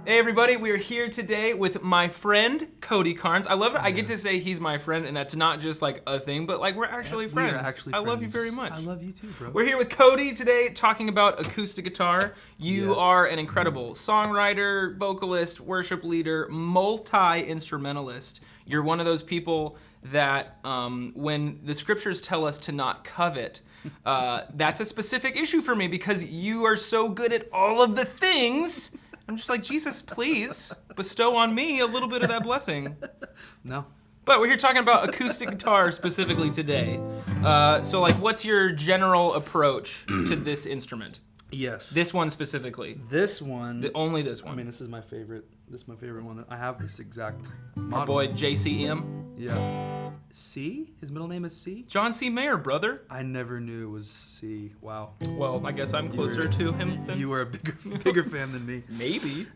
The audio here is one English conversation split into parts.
Hey everybody, we are here today with my friend Cody Carnes. I love it. I get to say he's my friend, and that's not just like a thing, but like we're actually friends. We are actually I friends. love you very much. I love you too, bro. We're here with Cody today talking about acoustic guitar. You are an incredible songwriter, vocalist, worship leader, multi-instrumentalist. You're one of those people that when the scriptures tell us to not covet, that's a specific issue for me because you are so good at all of the things. I'm just like, Jesus, please bestow on me a little bit of that blessing. No. But we're here talking about acoustic guitar specifically today. So like, what's your general approach to this instrument? Yes. This one specifically. This one. Only this one. I mean, this is my favorite. This is my favorite one. I have this exact Our model. boy JCM. Yeah. C? His middle name is C? John C. Mayer, brother. I never knew it was C. Wow. Well, I guess I'm closer to him than You were a bigger fan than me. maybe.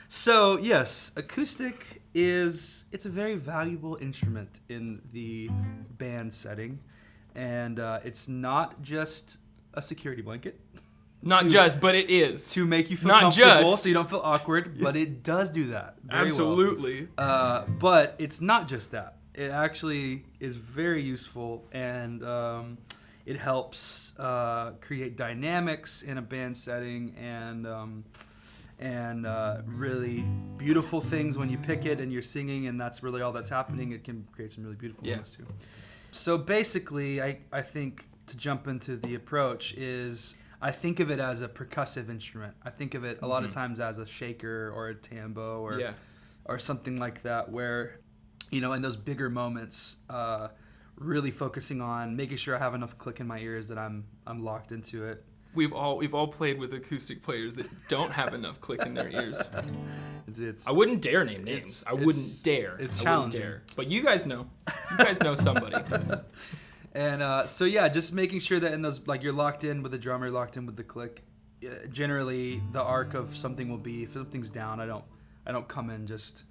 So yes, acoustic it's a very valuable instrument in the band setting, and it's not just a security blanket. Not just, but it is. To make you feel Not comfortable, just. so you don't feel awkward, but it does do that very Absolutely. well. But it's not just that. It actually is very useful, and it helps create dynamics in a band setting, and really beautiful things when you pick it and you're singing, and that's really all that's happening. It can create some really beautiful moments too. So basically, I think to jump into the approach is, I think of it as a percussive instrument. I think of it a lot of times as a shaker or a tambo or something like that, where, you know, in those bigger moments, really focusing on making sure I have enough click in my ears that I'm locked into it. We've all played with acoustic players that don't have enough click in their ears. I wouldn't dare name names. I wouldn't dare. It's I challenging. wouldn't dare. But you guys know. You guys know somebody. And so yeah, just making sure that in those, like, you're locked in with the drummer, locked in with the click. Generally, the arc of something will be, if something's down, I don't come in just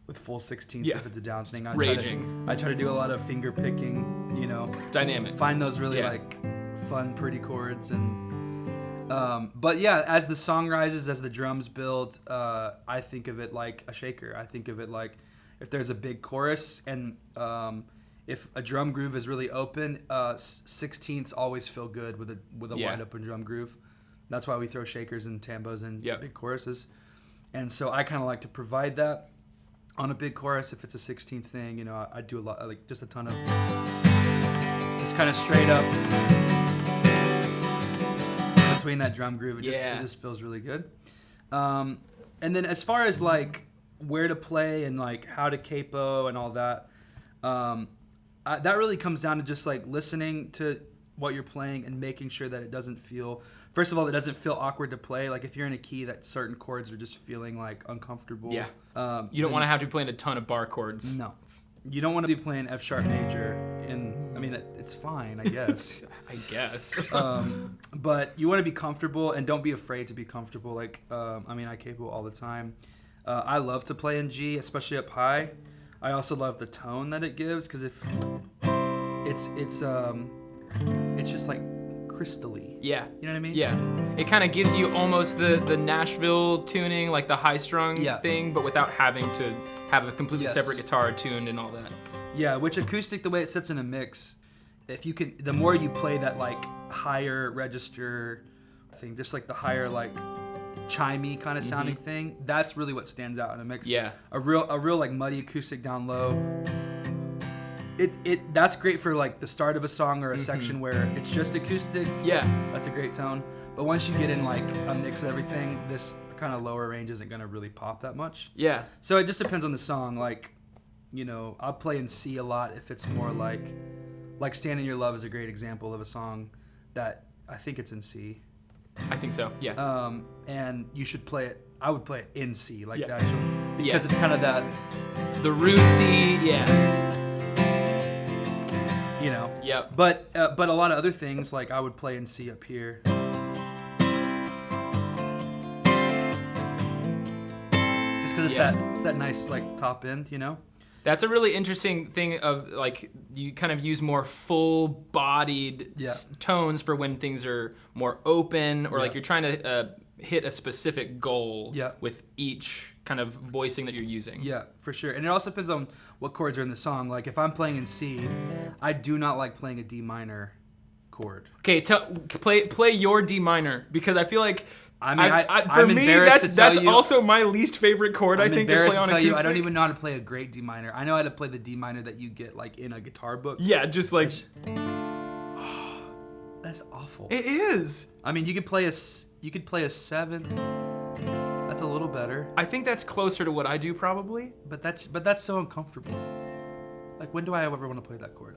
with full 16ths if it's a down thing. I try to do a lot of finger picking, you know, Dynamics. find those really like fun, pretty chords, and but yeah, as the song rises, as the drums build, I think of it like a shaker. I think of it like if there's a big chorus and if a drum groove is really open, 16ths always feel good with a wide open drum groove. That's why we throw shakers and tambos in big choruses. And so I kind of like to provide that on a big chorus. If it's a 16th thing, you know, I do a lot, like just a ton of just kind of straight up between that drum groove. It just feels really good. And then as far as like where to play and like how to capo and all that, that really comes down to just like listening to what you're playing and making sure that it doesn't feel, first of all, it doesn't feel awkward to play. Like if you're in a key that certain chords are just feeling like uncomfortable. Yeah. You don't want to have to be playing a ton of bar chords. No. You don't want to be playing F sharp major I mean, it's fine, I guess. I guess. But you want to be comfortable, and don't be afraid to be comfortable. Like, I mean, I capo all the time. I love to play in G, especially up high. I also love the tone that it gives, because if it's just like crystally. Yeah. You know what I mean? Yeah. It kind of gives you almost the Nashville tuning, like the high strung thing, but without having to have a completely separate guitar tuned and all that. Yeah, which acoustic, the way it sits in a mix, if you can, the more you play that like higher register thing, just like the higher like chimey kind of sounding thing, that's really what stands out in a mix. Yeah. A real like muddy acoustic down low. That's great for like the start of a song or a section where it's just acoustic. Yeah. That's a great tone. But once you get in like a mix of everything, this kind of lower range isn't gonna really pop that much. Yeah. So it just depends on the song. Like, you know, I'll play in C a lot if it's more like Stand in Your Love is a great example of a song that I think it's in C. I think so, yeah. And you should play it, I would play it in C, like the actual, because it's kind of that, the root C, you know. Yep. But a lot of other things, like I would play in C up here. Just because it's that nice like top end, you know. That's a really interesting thing of like you kind of use more full-bodied tones for when things are more open or like you're trying to hit a specific goal Yeah. with each kind of voicing that you're using. Yeah, for sure. And it also depends on what chords are in the song. Like if I'm playing in C, I do not like playing a D minor chord. Okay, play your D minor, because I feel like I mean, for I'm me embarrassed to that's tell you, also my least favorite chord. I I'm think to embarrassed play to on tell you, I acoustic. don't even know how to play a great D minor. I know how to play the D minor that you get like in a guitar book. Yeah, just like That's awful. it is. I mean, you could play a 7. That's a little better, I think that's closer to what I do probably. but that's so uncomfortable. Like when do I ever want to play that chord?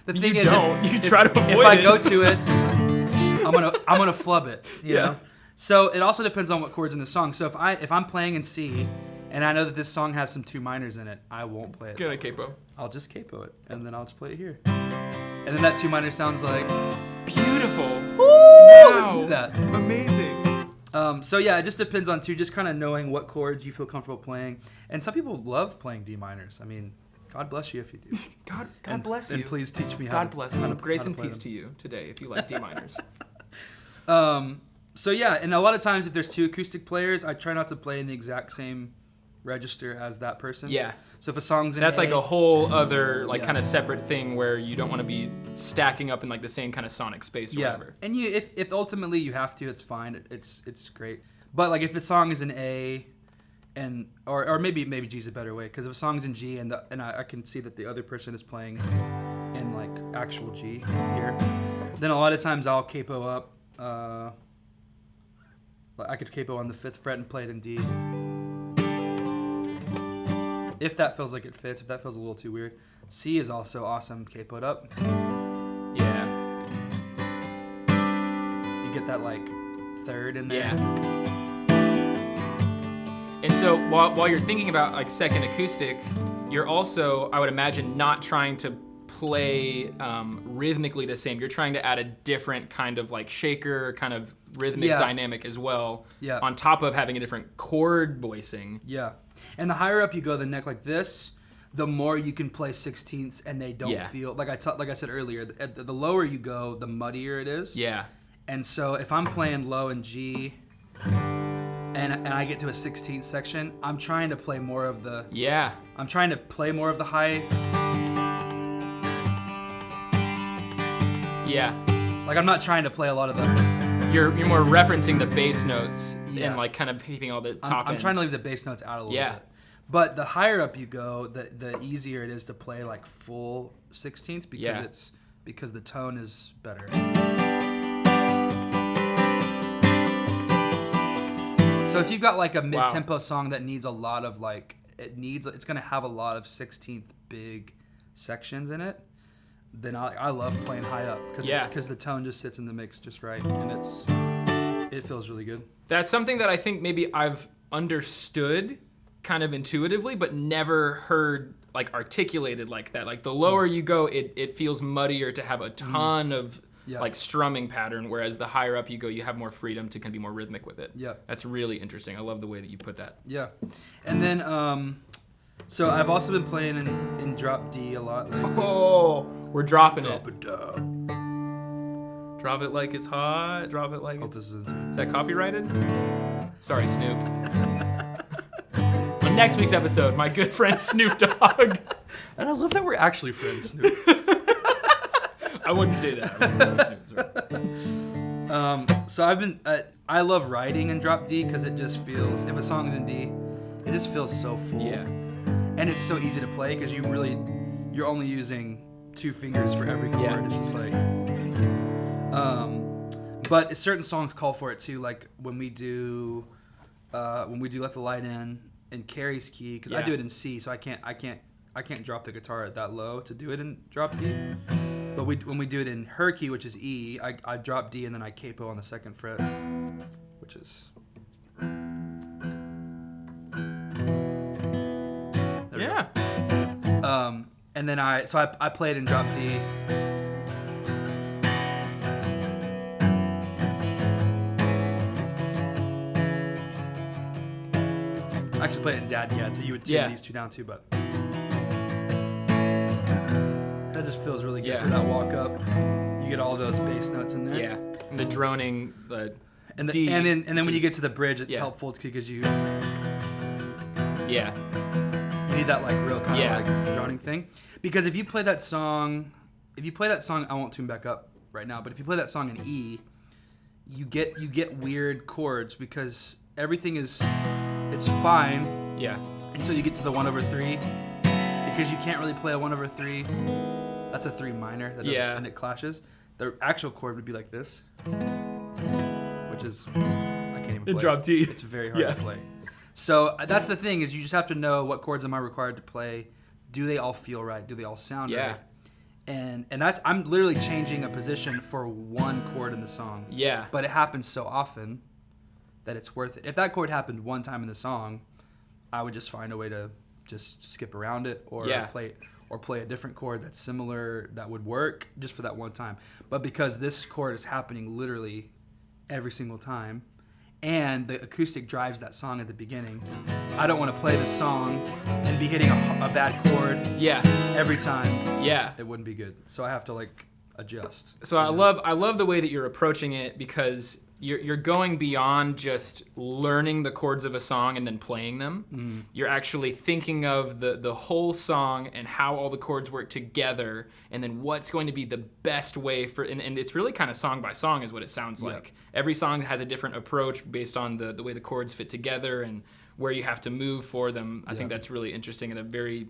The thing You is, don't. You try to avoid if I it. go to it, I'm gonna flub it. You Yeah. know? So it also depends on what chords in the song. So if I'm playing in C, and I know that this song has some 2 minors in it, I won't play it. Get a capo. I'll just capo it, and then I'll just play it here. And then that 2 minor sounds like, Beautiful. wow, listen to that. Amazing. So yeah, it just depends on just kind of knowing what chords you feel comfortable playing. And some people love playing D minors. I mean, God bless you if you do. God bless you. And please teach me how. God bless you. Grace and peace them. to you today if you like D minors. So yeah, and a lot of times if there's 2 acoustic players, I try not to play in the exact same register as that person. Yeah. So if a song's in That's A, like a whole other like Yeah. kind of separate thing where you don't want to be stacking up in like the same kind of sonic space or yeah, whatever. and if ultimately you have to, it's fine. It's great. But like if a song is in A, and or maybe G's a better way, because if a song's in G and I can see that the other person is playing in like actual G here, then a lot of times I'll capo up. I could capo on the 5th fret and play it in D. If that feels like it fits, if that feels a little too weird. C is also awesome capoed up. Yeah. You get that like 3rd in there. Yeah. And so while you're thinking about like second acoustic, you're also, I would imagine, not trying to play rhythmically the same. You're trying to add a different kind of like shaker kind of rhythmic dynamic as well. Yeah. On top of having a different chord voicing. Yeah. And the higher up you go the neck like this, the more you can play 16ths and they don't feel like I said earlier, the lower you go, the muddier it is. Yeah. And so if I'm playing low in G and I get to a 16th section, I'm trying to play more of the I'm trying to play more of the high. Yeah. Like I'm not trying to play a lot of the You're more referencing the bass notes Yeah. and like kind of keeping all the top I'm end. trying to leave the bass notes out a little bit. But the higher up you go, the easier it is to play like full 16ths because the tone is better. So if you've got like a mid-tempo song that needs a lot of like it's going to have a lot of 16th big sections in it, then I love playing high up because the tone just sits in the mix just right and it feels really good. That's something that I think maybe I've understood kind of intuitively, but never heard like articulated like that. Like the lower you go, it feels muddier to have a ton of like strumming pattern, whereas the higher up you go, you have more freedom to kind of be more rhythmic with it. Yeah. That's really interesting. I love the way that you put that. Yeah. And then so I've also been playing in drop D a lot lately. Oh, we're dropping it. Drop it down. Drop it like it's hot. Drop it like Hope it's... this is Is that copyrighted? Sorry, Snoop. On next week's episode, my good friend Snoop Dogg. And I love that we're actually friends, Snoop. I wouldn't say that. I wouldn't say Snoop's right. So I've been I love writing in drop D because it just feels, if a song's in D, it just feels so full. Yeah. And it's so easy to play because you're only using 2 fingers for every chord. Yeah. It's just like but certain songs call for it too, like when we do Let the Light In Carrie's key, because I do it in C, so I can't drop the guitar at that low to do it in drop D. But when we do it in her key, which is E, I drop D and then I capo on the 2nd fret, which is there we go. And then I play it in drop D. I actually play it in Dad Yet, so you would tune these 2 down too, but that just feels really good for that walk up. You get all those bass notes in there. Yeah. And the droning, And D. then when which you get to the bridge, it's yeah. helpful because you Yeah. need that like real kind Yeah. of like droning thing. Because if you play that song, I won't tune back up right now, but if you play that song in E, you get weird chords because everything it's fine Yeah. until you get to the 1/3, because you can't really play a 1/3. That's a 3 minor, that doesn't, Yeah. and it clashes. The actual chord would be like this, which is I can't even play. Drop D. It's very hard Yeah. to play. So that's the thing, is you just have to know what chords am I required to play. Do they all feel right? Do they all sound Yeah. right? And that's, I'm literally changing a position for one chord in the song. Yeah. But it happens so often that it's worth it. If that chord happened one time in the song, I would just find a way to just skip around it or play a different chord that's similar that would work just for that one time. But because this chord is happening literally every single time, and the acoustic drives that song at the beginning, I don't want to play the song and be hitting a bad chord Yeah. every time. Yeah. It wouldn't be good. So I have to like adjust. So I love the way that you're approaching it, because you're going beyond just learning the chords of a song and then playing them. Mm. You're actually thinking of the whole song and how all the chords work together, and then what's going to be the best way for, and it's really kind of song by song is what it sounds like. Every song has a different approach based on the way the chords fit together and where you have to move for them. I think that's really interesting, and a very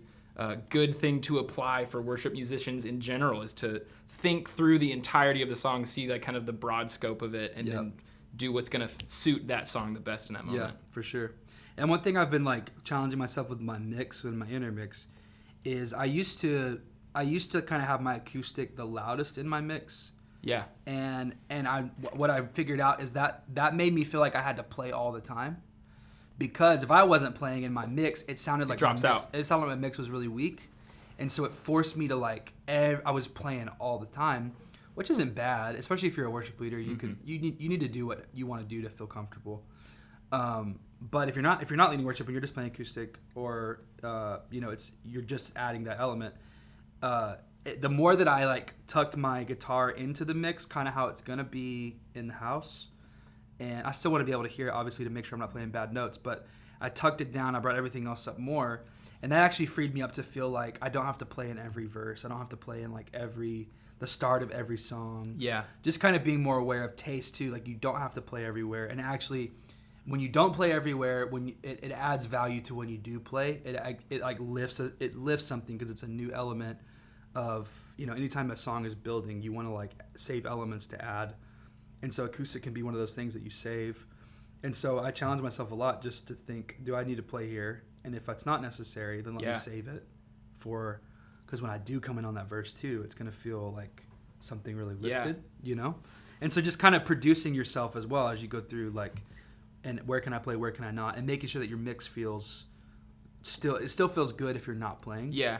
good thing to apply for worship musicians in general, is to think through the entirety of the song, see that kind of the broad scope of it, and then do what's going to suit that song the best in that moment. Yeah, for sure. And one thing I've been like challenging myself with my mix, with my intermix, is I used to kind of have my acoustic the loudest in my mix. Yeah. And what I figured out is that made me feel like I had to play all the time. Because if I wasn't playing in my mix, it sounded like drops out. It sounded like my mix was really weak. And so it forced me to like, I was playing all the time, which isn't bad, especially if you're a worship leader. You need to do what you want to do to feel comfortable. But if you're not leading worship and you're just playing acoustic, or you're just adding that element. The more that I like tucked my guitar into the mix, kind of how it's gonna be in the house, and I still want to be able to hear it, obviously, to make sure I'm not playing bad notes. But I tucked it down. I brought everything else up more. And that actually freed me up to feel like I don't have to play in every verse. I don't have to play in like the start of every song. Yeah. Just kind of being more aware of taste too. Like you don't have to play everywhere. And actually, when you don't play everywhere, it adds value to when you do play. It like lifts something, because it's a new element of, anytime a song is building, you want to like save elements to add. And so acoustic can be one of those things that you save. And so I challenge myself a lot just to think, do I need to play here? And if that's not necessary, then let me save it because when I do come in on that verse too, it's going to feel like something really lifted, And so just kind of producing yourself as well as you go through, like, and where can I play, where can I not, and making sure that your mix still feels good if you're not playing. Yeah.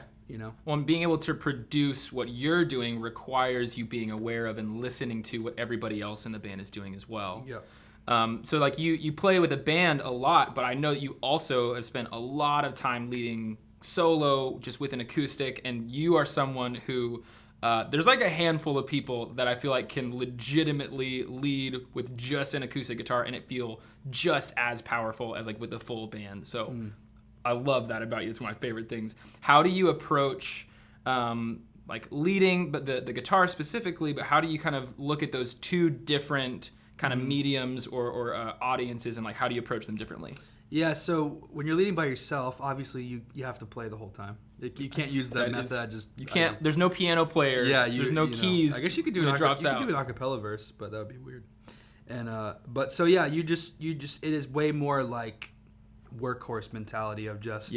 Well, and being able to produce what you're doing requires you being aware of and listening to what everybody else in the band is doing as well. Yeah. So like you play with a band a lot, but I know you also have spent a lot of time leading solo just with an acoustic, and you are someone who there's like a handful of people that I feel like can legitimately lead with just an acoustic guitar and it feel just as powerful as like with a full band. So I love that about you. It's one of my favorite things. How do you approach like leading, but the guitar specifically, but how do you kind of look at those two different kind of mediums or audiences, and like how do you approach them differently? Yeah, so when you're leading by yourself, obviously you have to play the whole time. You can't use that method. You can't. There's no piano player. Yeah, there's no keys. I guess you could do it drops out. You could do an acapella verse, but that would be weird. And but so yeah, you just it is way more like workhorse mentality of just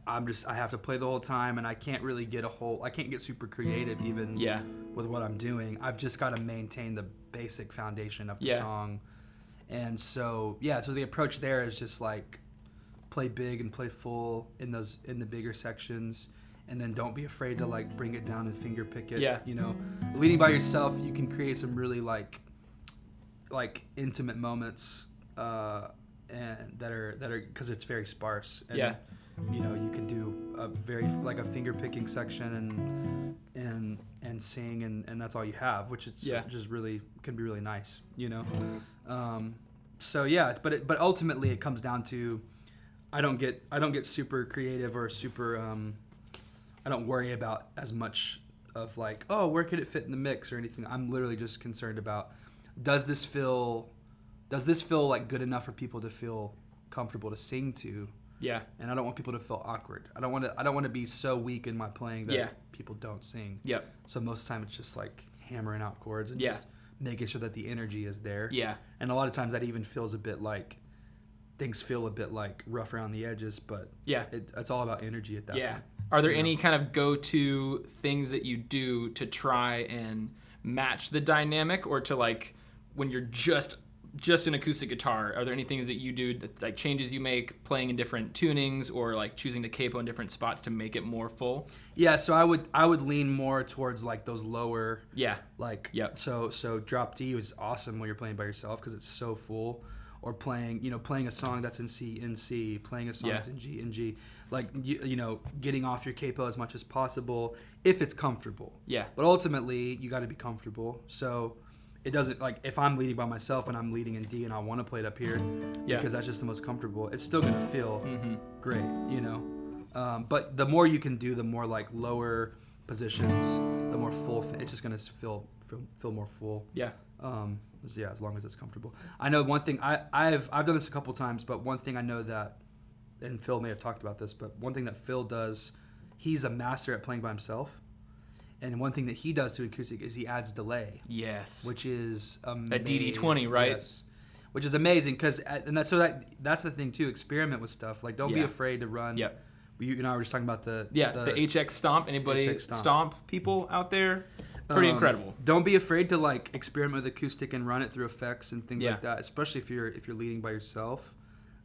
I have to play the whole time, and I can't really I can't get super creative even with what I'm doing. I've just got to maintain the basic foundation of the song. And so so the approach there is just like play big and play full in the bigger sections, and then don't be afraid to like bring it down and finger pick it. Leading by yourself, you can create some really like intimate moments and that are because it's very sparse, and you can do a very like a finger picking section and sing, and that's all you have, which is just really can be really nice, you know. So yeah, but ultimately it comes down to I don't get super creative or super I don't worry about as much of like, oh, where could it fit in the mix or anything. I'm literally just concerned about does this feel like good enough for people to feel comfortable to sing to. Yeah. And I don't want people to feel awkward. I don't want to be so weak in my playing that people don't sing. Yep. So most of the time it's just like hammering out chords and just making sure that the energy is there. Yeah. And a lot of times that even feels a bit like things feel a bit like rough around the edges, but it's all about energy at that point. Are there any kind of go-to things that you do to try and match the dynamic, or to like when you're just an acoustic guitar, are there any things that you do, like changes you make playing in different tunings, or like choosing to capo in different spots to make it more full? Yeah, so I would lean more towards like those lower. Yeah. Like so drop D is awesome when you're playing by yourself because it's so full. Or playing a song that's in C, playing a song that's in G, like you know, getting off your capo as much as possible if it's comfortable. Yeah. But ultimately, you got to be comfortable. So it doesn't, like, if I'm leading by myself and I'm leading in D and I want to play it up here because that's just the most comfortable, it's still gonna feel great, you know. But the more you can do, the more like lower positions, the more full. It's just gonna feel more full. Yeah. As long as it's comfortable. I know one thing, I've done this a couple times, but one thing I know that, and Phil may have talked about this, but one thing that Phil does, he's a master at playing by himself. And one thing that he does to acoustic is he adds delay. Yes. Which is amazing. At DD20, right? Yes. Which is amazing because, and that's the thing too, experiment with stuff. Like don't be afraid to run. Yep. You and I were just talking about the HX Stomp. Anybody HX Stomp people out there? Pretty incredible. Don't be afraid to like experiment with acoustic and run it through effects and things like that. Especially if you're leading by yourself,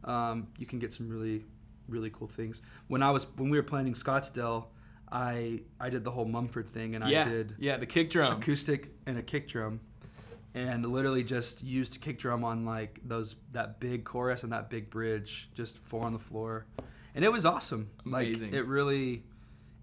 you can get some really, really cool things. When we were playing in Scottsdale, I did the whole Mumford thing and I did the kick drum, acoustic and a kick drum, and literally just used kick drum on like that big chorus and that big bridge, just 4 on the floor, and it was awesome. Amazing. Like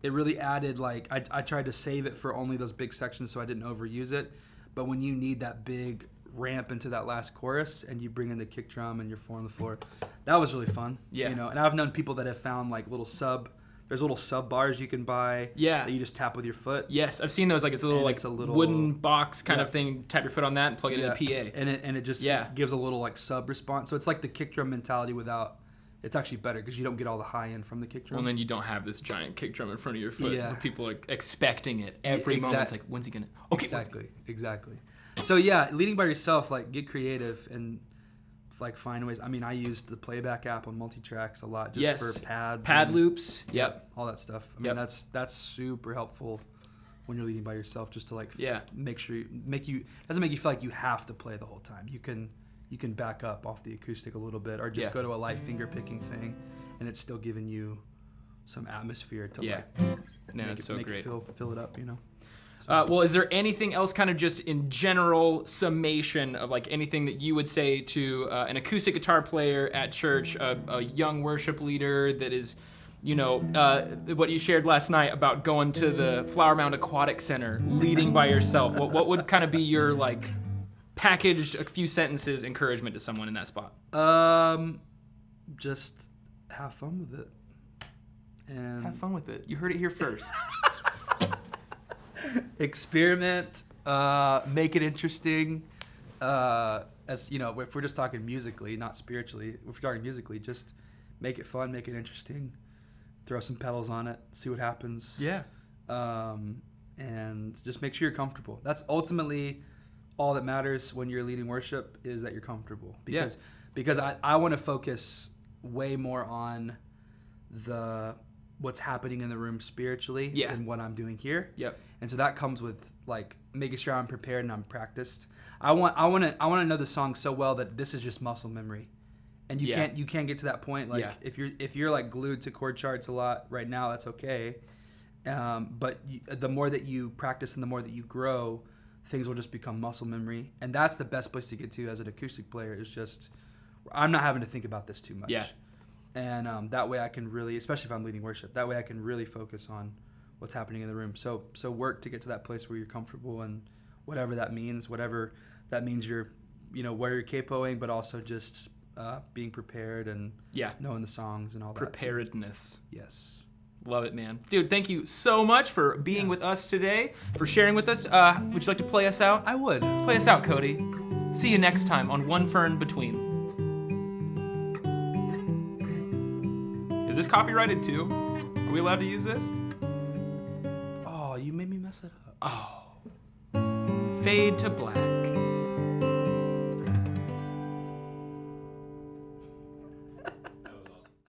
it really added, like, I tried to save it for only those big sections so I didn't overuse it. But when you need that big ramp into that last chorus and you bring in the kick drum and you're 4 on the floor, that was really fun. Yeah. You know, and I've known people that have found like there's little sub bars you can buy that you just tap with your foot. Yes, I've seen those. Like it's a little wooden box kind of thing. Tap your foot on that and plug it in the PA. And it just gives a little like sub response. So it's like the kick drum mentality without. It's actually better because you don't get all the high end from the kick drum. Well, then you don't have this giant kick drum in front of your foot where people are expecting it every moment. It's like, when's he gonna? Okay, exactly. So yeah, leading by yourself, like get creative and like find ways. I mean, I used the playback app on multi-tracks a lot just for pads, pad loops, all that stuff. I mean, that's super helpful when you're leading by yourself, just to like make sure doesn't make you feel like you have to play the whole time. You can back up off the acoustic a little bit, or just go to a light finger picking thing, and it's still giving you some atmosphere to make it fill it up, you know. Well, is there anything else, kind of just in general summation of like anything that you would say to an acoustic guitar player at church, a young worship leader that is, you know, what you shared last night about going to the Flower Mound Aquatic Center, leading by yourself? What would kind of be your like packaged a few sentences encouragement to someone in that spot? Just have fun with it. And have fun with it. You heard it here first. Experiment, make it interesting. As you know, if we're just talking musically, not spiritually, if we're talking musically, just make it fun, make it interesting. Throw some pedals on it, see what happens. Yeah. And just make sure you're comfortable. That's ultimately all that matters when you're leading worship, is that you're comfortable. Because I want to focus way more on what's happening in the room spiritually than what I'm doing here. Yep. And so that comes with like making sure I'm prepared and I'm practiced. I want to know the song so well that this is just muscle memory. And you can't get to that point. Like if you're like glued to chord charts a lot right now, that's okay. But the more that you practice and the more that you grow, things will just become muscle memory. And that's the best place to get to as an acoustic player, is just, I'm not having to think about this too much. Yeah. And that way I can really, especially if I'm leading worship, that way I can really focus on what's happening in the room. So work to get to that place where you're comfortable, and whatever that means, you're, where you're capoing, but also just being prepared and knowing the songs and all that. Preparedness. Yes. Love it, man. Dude, thank you so much for being with us today, for sharing with us. Would you like to play us out? I would. Let's play us out, Cody. See you next time on One Fern Between. Is this copyrighted too? Are we allowed to use this? Oh, you made me mess it up. Oh. Fade to black.